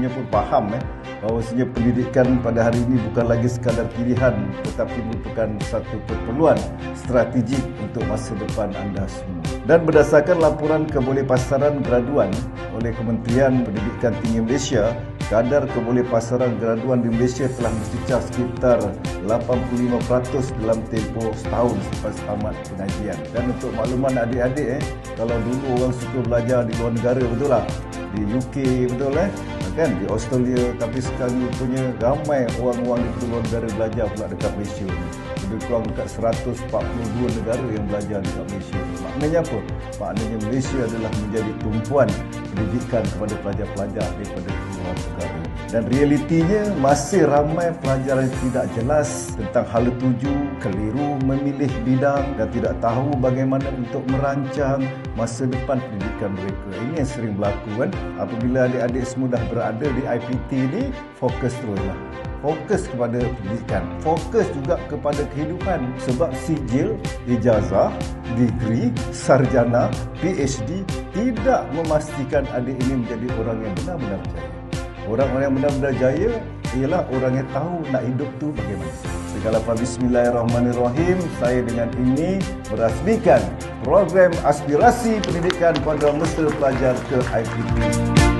semuanya pun faham bahawasanya pendidikan pada hari ini bukan lagi sekadar pilihan tetapi merupakan satu keperluan strategik untuk masa depan anda semua. Dan berdasarkan laporan kebolehpasaran graduan oleh Kementerian Pendidikan Tinggi Malaysia, kadar kebolehpasaran graduan di Malaysia telah mencecah sekitar 85% dalam tempoh setahun selepas tamat pengajian. Dan untuk makluman adik-adik, kalau dulu orang suka belajar di luar negara, betul tak? Di UK, betul kan? Di Australia, tapi sekarang punya ramai orang-orang di luar negara belajar pula dekat Malaysia ni. Lebih kurang dekat 142 negara yang belajar dekat Malaysia. Maknanya apa? Maknanya Malaysia adalah menjadi tumpuan pendidikan kepada pelajar-pelajar daripada luar negara. Dan realitinya masih ramai pelajar yang tidak jelas tentang hala tuju, keliru memilih bidang dan tidak tahu bagaimana untuk merancang masa depan pendidikan mereka. Ini yang sering berlaku kan. Apabila adik-adik semua dah berada di IPT ni, fokus teruslah. Fokus kepada pendidikan, fokus juga kepada kehidupan, sebab sijil, ijazah, degree, sarjana, PhD tidak memastikan adik ini menjadi orang yang benar-benar jaya. Orang-orang yang benar-benar jaya ialah orang yang tahu nak hidup tu bagaimana. Segala bismillahirrahmanirrahim, saya dengan ini merasmikan program aspirasi pendidikan pada mesra pelajar ke IPT.